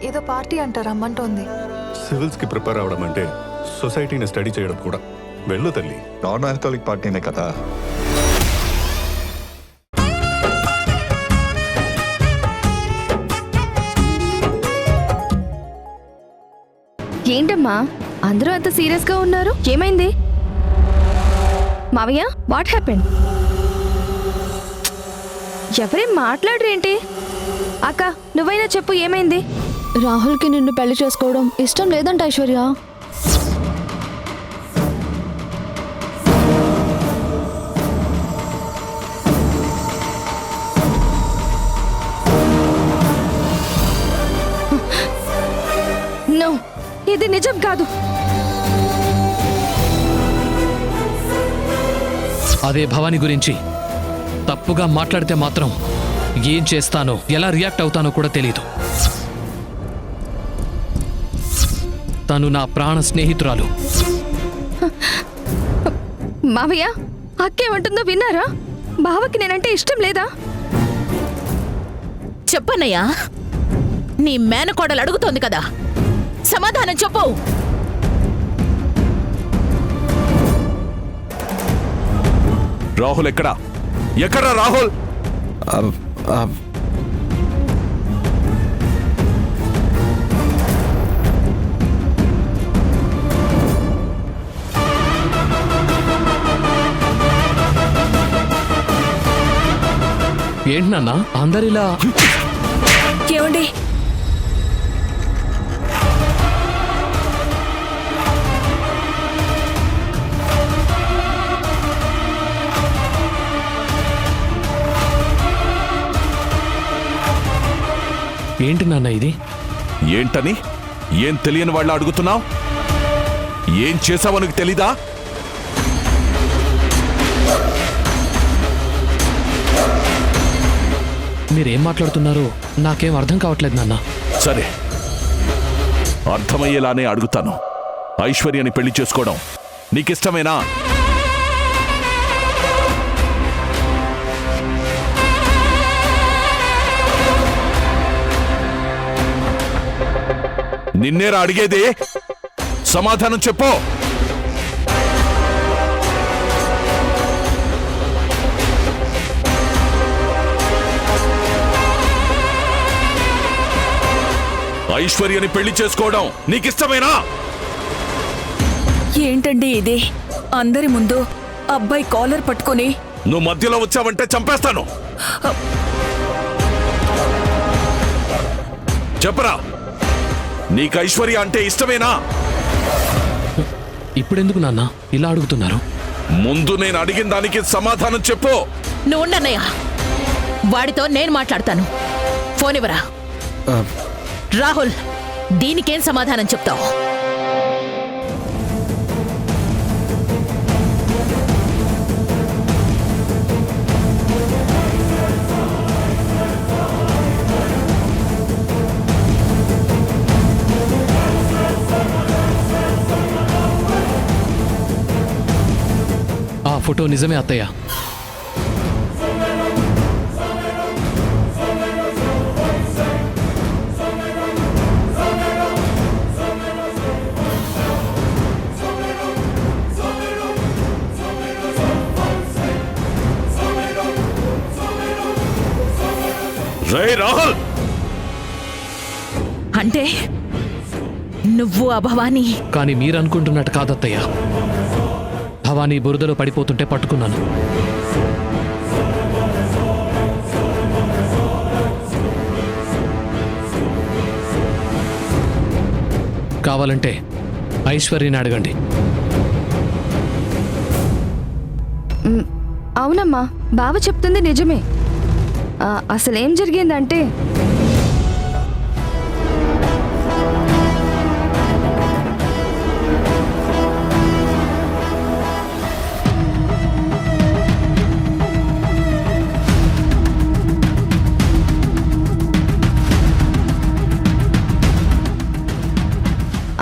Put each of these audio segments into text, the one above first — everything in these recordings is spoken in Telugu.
ఏదో పార్టీ అంట రమ్మంటోంది. సివిల్స్కి ప్రిపేర్ అవ్వడం అంటే సొసైటీని స్టడీ చేయడం కూడా. వెళ్ళు తల్లి. నాన్ ఆల్కహాలిక్ పార్టీనే కదా. ఏంటమ్మా అందరూ అంత సీరియస్ గా ఉన్నారు? ఏమైంది? మావయ్య, వాట్ హ్యాపెండ్? ఎవరేం మాట్లాడరేంటి? అక్క, నువ్వైనా చెప్పు, ఏమైంది? రాహుల్కి నిన్ను పెళ్లి చేసుకోవడం ఇష్టం లేదంట ఐశ్వర్య. నో, ఇది నిజం కాదు. అదే భవాని గురించి తప్పుగా మాట్లాడితే మాత్రం ఏం చేస్తానో, ఎలా రియాక్ట్ అవుతానో కూడా తెలీదు. తను నా ప్రాణ స్నేహితురాలు. మావయ్య, అక్కేమంటుందో విన్నారా? బావకి నేనంటే ఇష్టం లేదా? చెప్పన్నయ్యా, నీ మేనకోడలు అడుగుతోంది కదా, సమాధానం చెప్పు. రాహుల్ ఎక్కడా? ఎక్కడా రాహుల్? ఏంటి నాన్న అందరిలా? ఏమండి, ఏంటి నాన్న ఇది? ఏంటని? ఏం తెలియని వాళ్ళ అడుగుతున్నావు? ఏం చేసావో నీకు తెలీదా? మీరేం మాట్లాడుతున్నారో నాకేం అర్థం కావట్లేదు నాన్న. సరే, అర్థమయ్యేలానే అడుగుతాను. ఐశ్వర్యని పెళ్లి చేసుకోవడం నీకిష్టమేనా? నిన్నేరా అడిగేది? సమాధానం చెప్పు. ఐశ్వర్యని పెళ్లి చేసుకోవడం నీకిష్టమేనా? ఏంటండి ఇది? అందరి ముందు అబ్బాయి కాలర్ పట్టుకొని నువ్వు మధ్యలో వచ్చావంటే చంపేస్తాను. చెప్పరా, నీకు ఐశ్వర్య అంటే ఇష్టమేనా? ఇప్పుడెందుకు నాన్న ఇలా అడుగుతున్నారు? ముందు నేను అడిగిన దానికి సమాధానం చెప్పు. నువ్వు ఉండన్నయ్యా, వాడితో నేను మాట్లాడతాను. ఫోన్ ఇవ్వరా. రాహుల్, దీనికేం సమాధానం చెప్తావు? ఆ ఫోటో నిజమే అత్తయ్య. రే రాహుల్, అంటే నువ్వు ఆ భవానీ? కానీ మీరనుకుంటున్నట్టు కాదత్తయ్య. భవానీ బురదలో పడిపోతుంటే పట్టుకున్నాను. కావాలంటే ఐశ్వర్యని అడగండి. అవునమ్మా, బావ చెప్తుంది నిజమే. అసలేం జరిగిందంటే,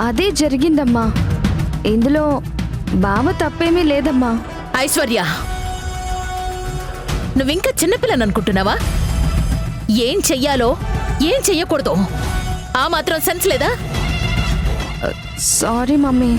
అదే జరిగిందమ్మా. ఇందులో బావ తప్పేమీ లేదమ్మా. ఐశ్వర్య, నువ్వింకా చిన్నపిల్లని అనుకుంటున్నావా? ఏం చెయ్యాలో ఏం చెయ్యకూడదు ఆ మాత్రం సెన్స్ లేదా? Sorry mummy